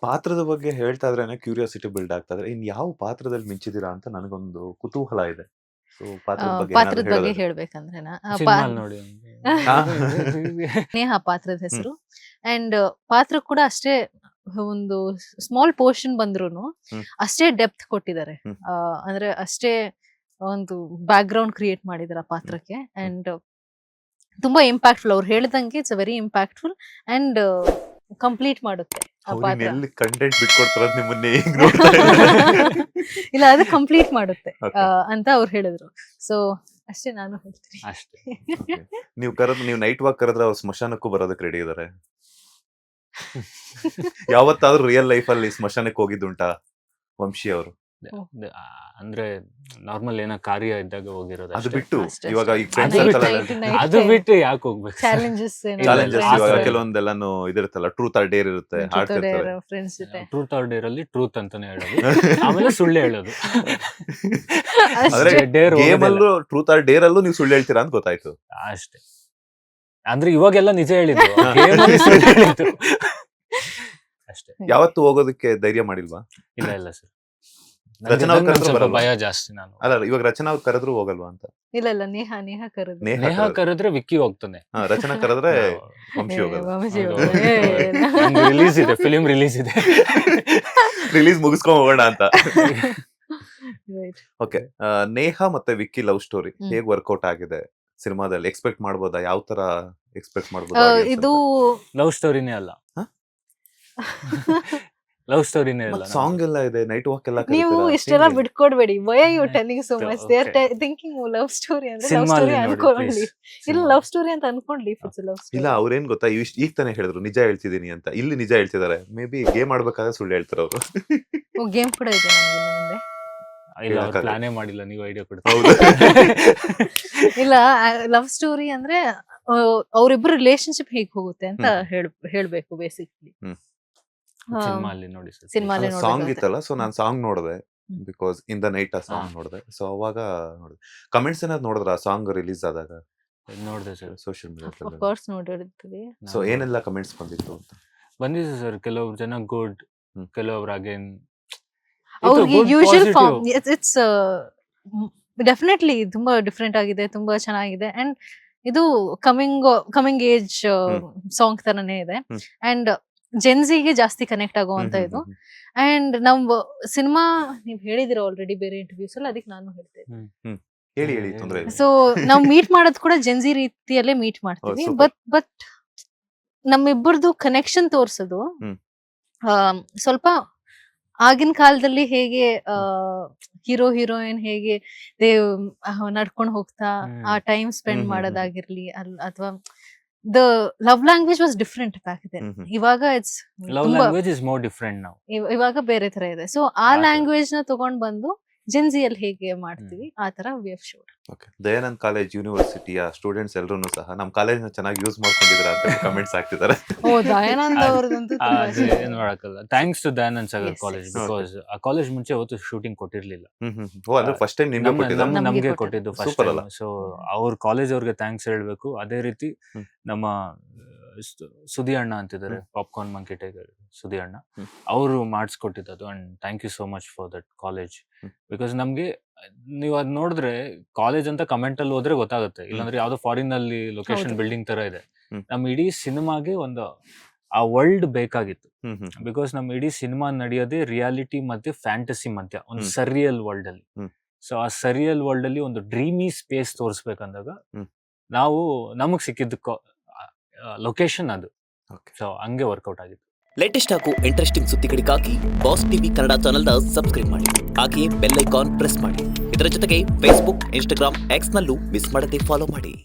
ಪಾತ್ರದ ಬಗ್ಗೆ ಹೇಳ್ತಾ ಇದ್ರೇನೆ ಕ್ಯೂರಿಯಾಸಿಟಿ ಬಿಲ್ಡ್ ಆಗ್ತಾ ಇದ್ರೆ ಇನ್ ಯಾವ ಪಾತ್ರದಲ್ಲಿ ಮಿಂಚಿದೀರಾ ಅಂತ ನನಗೊಂದು ಕುತೂಹಲ ಇದೆ. ಸೊ ಪಾತ್ರದ ಬಗ್ಗೆ ಏನಾದ್ರು ಪಾತ್ರದ ಬಗ್ಗೆ ಹೇಳೋದಾದ್ರೆ ಹೇಳ್ಬೇಕಂದ್ರೆನಾ ಸಿನಿಮಾಲ್ ನೋಡಿ ಹಾ. ನೇಹ ಪಾತ್ರದ ಹೆಸರು. ಅಂಡ್ ಪಾತ್ರ ಕೂಡ ಅಷ್ಟೇ ಒಂದು ಸ್ಮಾಲ್ ಪೋರ್ಷನ್ ಬಂದ್ರೂನು ಹ್ಮ್. ಅಷ್ಟೇ ಡೆಪ್ತ್ ಕೊಟ್ಟಿದ್ದಾರೆ. ಹ್ಮ್. ಅಂದ್ರೆ ಅಷ್ಟೇ ಒಂದು ಬ್ಯಾಕ್ ಗ್ರೌಂಡ್ ಕ್ರಿಯೇಟ್ ಮಾಡಿದಾರೆ ಆ ಪಾತ್ರಕ್ಕೆ. ಅಂಡ್ ತುಂಬಾ ಇಂಪ್ಯಾಕ್ಟ್ಫುಲ್. ಅವ್ರು ಹೇಳ್ದಂಗೆ it's very impactful and complete ಮಾಡುತ್ತೆ ಆ ಅವ್ರು ಪಾತ್ರ. ಎಲ್ಲಿ ಕಂಟೆಂಟ್ ಬಿಟ್ಕೊಡ್ತಾರ ನಿಮ್ಮನ್ನೇ ಈಗ ನೋಡ್ತಾ ಇದ್ದಾರೆ. ಇಲ್ಲ, ಅದು ಕಂಪ್ಲೀಟ್ ಮಾಡುತ್ತೆ Okay. ಅಂತ ಅವ್ರು ಹೇಳಿದ್ರು. ಸೊ ಅಷ್ಟೇ ನಾನು ಹೇಳ್ತೀನಿ. ಅಷ್ಟೇ. Okay. ನೀವು ನೈಟ್ ವಾಕ್ ಕರೆದ್ರೆ ಅವ್ರು ಸ್ಮಶಾನಕ್ಕೂ ಬರೋದಕ್ಕೆ ರೆಡಿ ಇದಾರೆ. ಯಾವತ್ತಾದ್ರೂ ರಿಯಲ್ ಲೈಫ್ ಅಲ್ಲಿ ಸ್ಮಶಾನಕ್ಕೆ ಹೋಗಿದ್ದುಂಟಾ ವಂಶಿ ಅವರು? ಅಂದ್ರೆ ನಾರ್ಮಲ್ ಏನೋ ಕಾರ್ಯ ಇದ್ದಾಗ ಹೋಗಿರೋದು ಅದು ಅಷ್ಟೇ. ಬಿಟ್ಟು ಅಷ್ಟೇ, ಇವಾಗ ಅಷ್ಟೇ. ಈ friends Night, circle night, night ಅದು time. ಬಿಟ್ಟು ಯಾಕೆ ಹೋಗ್ಬೇಕು ಚಾಲೆಂಜಸ್ ಚಾಲೆಂಜಸ್ ಇಲ್ಲ, ಇವಾಗ ಆಸೆ. ಕೆಲವೊಂದೆಲ್ಲಾನು ಇದಿರುತ್ತಲ್ಲ, ಟ್ರೂತ್ ಆರ್ ಡೇರ್ ಇರುತ್ತೆ, ಹಾಡ್ತಿರ್ತಾರೆ. ಫ್ರೆಂಡ್ಸ್ ಜೊತೆ ಟ್ರೂತ್ ಆರ್ ಡೇರ್ ಅಲ್ಲಿ ಟ್ರೂತ್ ಅಂತಾನೆ ಹೇಳೋದು, ಆಮೇಲೆ ಸುಳ್ಳು ಹೇಳೋದು. ಆದ್ರೆ ಡೇರ್ ಗೇಮ್ ಅಲ್ಲೂ ಟ್ರೂತ್ ಆರ್ ಡೇರ್ ಅಲ್ಲೂ ನೀವು ಸುಳ್ಳು ಹೇಳ್ತೀರಾ ಅಂತ ಗೊತ್ತಾಯ್ತು. ಅಷ್ಟೇ. ಅಂದ್ರೆ ಇವಾಗೆಲ್ಲ ನಿಜ ಹೇಳಿದ್ದು, game ಅಲ್ಲಿ ಸುಳ್ಳು ಹೇಳಿದ್ದು ಅಷ್ಟೇ. ಯಾವತ್ತು ಹೋಗೋದಕ್ಕೆ ಧೈರ್ಯ ಮಾಡಿಲ್ವಾ? ಇಲ್ಲ ಇಲ್ಲ ಸರ್, ರಚನಾ ಅವ್ರು ಕರೆದ್ರು ಸ್ವಲ್ಪ ಬರಲ್ವಾ? ಭಯ ಜಾಸ್ತಿ. ನಾನು ಅಲ್ಲ ಇವಾಗ ರಚನಾ ಅವ್ರು ಕರೆದ್ರು ಹೋಗಲ್ವಾ ಅಂತ. ಇಲ್ಲ ನೇಹ ಕರೆದು ನೇಹ ನೇಹ ಕರೆದ್ರು. ಕರೆದ್ರೆ ವಿಕ್ಕಿ ಹೋಗ್ತಾನೆ. ರಚನಾ ಕರೆದ್ರೆ ವಂಶಿ ಹೋಗಲ್ಲ. ರಿಲೀಸ್ ಇದೆ, ಫಿಲಿಂ ರಿಲೀಸ್ ಇದೆ. ರಿಲೀಸ್ ಮುಗಿಸ್ಕೊಂಡ್ ಹೋಗೋಣ ಅಂತ. ಓಕೆ, ನೇಹ ಮತ್ತೆ ವಿಕ್ಕಿ ಲವ್ ಸ್ಟೋರಿ ಹೇಗ್ ವರ್ಕೌಟ್ ಆಗಿದೆ ಸಿನಿಮಾದಲ್ಲಿ? ಎಕ್ಸ್ಪೆಕ್ಟ್ ಮಾಡ್ಬೋದಾ? ಯಾವ ತರ ಎಕ್ಸ್ಪೆಕ್ಟ್ ಮಾಡ್ಬೋದು? ಇದು ಲವ್ ಸ್ಟೋರಿನೇ ಅಲ್ಲ, ಹ? ಲವ್ ಸ್ಟೋರಿನೇ ಅಲ್ಲ. ಸಾಂಗ್ ಎಲ್ಲ ಇದೆ, ನೈಟ್ ವಾಕ್ ಎಲ್ಲ ನೀವು ಕರೀತೀರಾ. ಇಷ್ಟೆಲ್ಲ ಬಿಟ್ಕೊಡ್ಬೇಡಿ. Why are you telling so much? They are Okay. Thinking love story ಅಂದ್ರೆ ಲವ್ ಸಿನಿಮಾ ಸ್ಟೋರಿ ನೋಡಿ ಅನ್ಕೊಳ್ಳಿ. please. ಇಲ್ಲ, ಸಿನಿಮಾ. ಲವ್ ಸ್ಟೋರಿ ಅಂತ ಅನ್ಕೊಂಡ್ಲಿ. ಇಟ್ಸ್ ಲವ್ ಇಲ್ಲ, ಸ್ಟೋರಿ. ಅವ್ರೇನ್ ಗೊತ್ತಾ, ಈಗ ತಾನೇ ಹೇಳಿದ್ರು ನಿಜ ಹೇಳ್ತಿದೀನಿ ಅಂತ. ಇಲ್ಲಿ ನಿಜ ಹೇಳ್ತಿದಾರೆ. ಮೇ ಬಿ ಗೇಮ್ ಆಡ್ಬೇಕಾದ್ರೆ ಸುಳ್ಳು ಹೇಳ್ತಾರೆ ಅವರು. ಗೇಮ್ ಕೂಡ ಇದೆ ನಮ್ಗೆ ಮುಂದೆ. ಇಲ್ಲ, ಅವ್ರು ಹೇಳಕ್ಕಾಗಲ್ಲ. ಪ್ಲಾನೇ ಮಾಡಿಲ್ಲ, ನೀವು ಐಡಿಯಾ ಕೊಡ್ತೀವಿ. ಹೌದು. ಇಲ್ಲ, ಲವ್ ಸ್ಟೋರಿ ಅಂದ್ರೆ ಅವ್ರಿಬ್ರು ರಿಲೇಶನ್ಶಿಪ್ ಹೇಗ್ ಹೋಗುತ್ತೆ ಅಂತ ಹೇಳ್ಬೇಕು ಬೇಸಿಕ್ಲಿ. ಸಿನಿಮಾ ಅಲ್ಲಿ ನೋಡಿ ಸರ್. ಸಿನಿಮಾಲೆ ಸಾಂಗ್ ಇತ್ತಲ್ಲ, ಸೊ ನಾನ್ ಸಾಂಗ್ ನೋಡಿದೆ. ಬಿಕಾಸ್ ಇನ್ ದ ನೈಟ್ ಆ ಸಾಂಗ್ ನೋಡಿದೆ. ಸೊ ಅವಾಗ ನೋಡಿದೆ. ಕಮೆಂಟ್ಸ್ ಏನಾದ್ರು ನೋಡಿದ್ರ ಆ ಸಾಂಗ್ ರಿಲೀಸ್ ಆದಾಗ ನೋಡಿದೆ sir. Social of media? Course ನೋಡಿರ್ತೀವಿ. ಸೊ ಏನೆಲ್ಲ ಕಮೆಂಟ್ಸ್ ಬಂದಿತ್ತು ಅಂತ? ಬಂದಿದೆ ಸರ್. ಕೆಲವ್ರು ಜನ ಗುಡ್, ಕೆಲವ್ರು ಅಗೇನ್ ಅವ್ರಿಗೆ ಯೂಶುವಲ್ ಫಾರ್ಮ್ ಇಟ್ಸ್ ಡೆಫಿನೆಟ್ಲಿ ತುಂಬಾ ಡಿಫ್ರೆಂಟ್ ಆಗಿದೆ, ತುಂಬಾ ಚೆನ್ನಾಗಿದೆ. ಅಂಡ್ ಇದು ಕಮಿಂಗ್ ಏಜ್ ಸಾಂಗ್ ತರನೇ ಇದೆ. ಅಂಡ್ ಜೆನ್ಸಿಗೆ ಜಾಸ್ತಿ ಕನೆಕ್ಟ್ ಆಗುವಂತ ಇದು. ಅಂಡ್ ನಮ್ ಸಿನಿಮಾ ನೀವ್ ಹೇಳಿದಿರ ಆಲ್ರೆಡಿ ಬೇರೆ ಇಂಟರ್ವ್ಯೂಸ್ ಅಲ್ಲಿ, ಅದಕ್ಕೆ ನಾನು ಹೇಳ್ತೇನೆ. ಹೇಳಿ ತೊಂದ್ರೆ ಇಲ್ಲ. ಸೊ ನಾವ್ ಮೀಟ್ ಮಾಡೋದು ಕೂಡ ಜೆನ್ಸಿ ರೀತಿಯಲ್ಲೇ ಮೀಟ್ ಮಾಡ್ತೀವಿ. super. ಬಟ್ ನಮ್ಮಿಬ್ಬರದು ಕನೆಕ್ಷನ್ ತೋರ್ಸೋದು ಸ್ವಲ್ಪ ಆಗಿನ ಕಾಲದಲ್ಲಿ ಹೇಗೆ ಹೀರೋ ಹೀರೋಯಿನ್ ಹೇಗೆ ನಡ್ಕೊಂಡು ಹೋಗ್ತಾ ಆ ಟೈಮ್ ಸ್ಪೆಂಡ್ ಮಾಡೋದಾಗಿರ್ಲಿ, ಅಥವಾ the love language was different back then. ಇವಾಗ it's love language is more different ನಾವು. ಇವಾಗ ಬೇರೆ ತರ ಇದೆ. ಸೊ ಆ ಲ್ಯಾಂಗ್ವೇಜ್ ನ ತಗೊಂಡ್ ಬಂದು ಜೆನ್ಸಿಯಲ್ಲಿ ಹೇಗೆ ಮಾಡ್ತೀವಿ ಆ ತರ we have showed. Okay, Dayanand college ಯೂನಿವರ್ಸಿಟಿಯ ಸ್ಟೂಡೆಂಟ್ಸ್ ಎಲ್ಲರೂ ಸಹ ನಮ್ಮ ಕಾಲೇಜ್ನ ಚೆನ್ನಾಗಿ ಯೂಸ್ ಮಾಡ್ಕೊಂಡಿದ್ದಾರೆ ಅಂತ ಕಮೆಂಟ್ಸ್ ಹಾಕ್ತಿದ್ದಾರೆ. ಓ, ದಯಾನಂದ್ ಅವ್ರದಂತೂ ಏನ್ ಮಾಡಕ್ಕಲ್ಲ. Thanks to Dayanand Sagar Yes, college, yes. Because ಆ ಕಾಲೇಜ್ ಮುಂಚೆ ಯಾವತ್ತು ಶೂಟಿಂಗ್ ಕೊಟ್ಟಿರ್ಲಿಲ್ಲ. ಓ, ಅಂದ್ರೆ ಫಸ್ಟ್ ಟೈಮ್ ನಿಮ್ಗೆ ಕೊಟ್ಟಿದ್ದಾರೆ. ನಮ್ಗೆ ನಮ್ಗೆ ಕೊಟ್ಟಿದ್ದು. ಕೊಟ್ಟಿದ್ದು ಫಸ್ಟ್ Super ಟೈಮ್. ಅಲ್ಲ? ಸೊ ಅವ್ರ ಕಾಲೇಜ್ ಅವ್ರಿಗೆ ಥ್ಯಾಂಕ್ಸ್ ಹೇಳ್ಬೇಕು. ಅದೇ ರೀತಿ ನಮ್ಮ ಸುದಿ ಅಣ್ಣ ಅಂತಿದ್ದಾರೆ, ಪಾಪ್ಕಾರ್ನ್ ಮಂಕಿ ಟೈಗರ್ ಸುದಿ ಅಣ್ಣ, ಅವರು ಮಾಡಿಸ್ಕೊಟ್ಟಿದ್ದು. And thank you so much for that college. Because ನಮ್ಗೆ ನೀವು ಅದ್ ನೋಡಿದ್ರೆ ಕಾಲೇಜ್ ಅಂತ ಕಮೆಂಟ್ ಅಲ್ಲಿ ಹೋದ್ರೆ ಗೊತ್ತಾಗುತ್ತೆ. ಇಲ್ಲಾಂದ್ರೆ ಯಾವ್ದೋ ಫಾರಿನ್ ಅಲ್ಲಿ ಲೊಕೇಶನ್ ಹೌದು. ಬಿಲ್ಡಿಂಗ್ ತರ ಇದೆ. ನಮ್ ಇಡೀ ಸಿನಿಮಾಗೆ ಒಂದು ಆ ವರ್ಲ್ಡ್ ಬೇಕಾಗಿತ್ತು. ಬಿಕಾಸ್ ನಮ್ ಇಡೀ ಸಿನಿಮಾ ನಡೆಯೋದೇ ರಿಯಾಲಿಟಿ ಮತ್ತೆ ಫ್ಯಾಂಟಸಿ ಮಧ್ಯ ಒಂದು ಸರಿಯಲ್ ವರ್ಲ್ಡ್ ಅಲ್ಲಿ. ಸೊ ಆ ಸರಿಯಲ್ ವರ್ಲ್ಡ್ ಅಲ್ಲಿ ಒಂದು ಡ್ರೀಮಿ ಸ್ಪೇಸ್ ತೋರಿಸ್ಬೇಕಂದಾಗ ನಾವು ನಮಗ್ ಸಿಕ್ಕಿದ್ದು ಲೊಕೇಶನ್ ಅದು. ಸೊ ಹಂಗೆ ವರ್ಕೌಟ್ ಆಗಿತ್ತು. ಲೇಟೆಸ್ಟ್ ಹಾಗೂ ಇಂಟ್ರೆಸ್ಟಿಂಗ್ ಸುದ್ದಿಗಳಿಗಾಗಿ ಬಾಸ್ ಟಿವಿ ಕನ್ನಡ ಚಾನೆಲ್ನ ಸಬ್ಸ್ಕ್ರೈಬ್ ಮಾಡಿ. ಹಾಗೆಯೇ ಬೆಲ್ ಐಕಾನ್ ಪ್ರೆಸ್ ಮಾಡಿ. ಇದರ ಜೊತೆಗೆ ಫೇಸ್ಬುಕ್, ಇನ್ಸ್ಟಾಗ್ರಾಮ್, ಎಕ್ಸ್ ನಲ್ಲೂ ಮಿಸ್ ಮಾಡದೆ ಫಾಲೋ ಮಾಡಿ.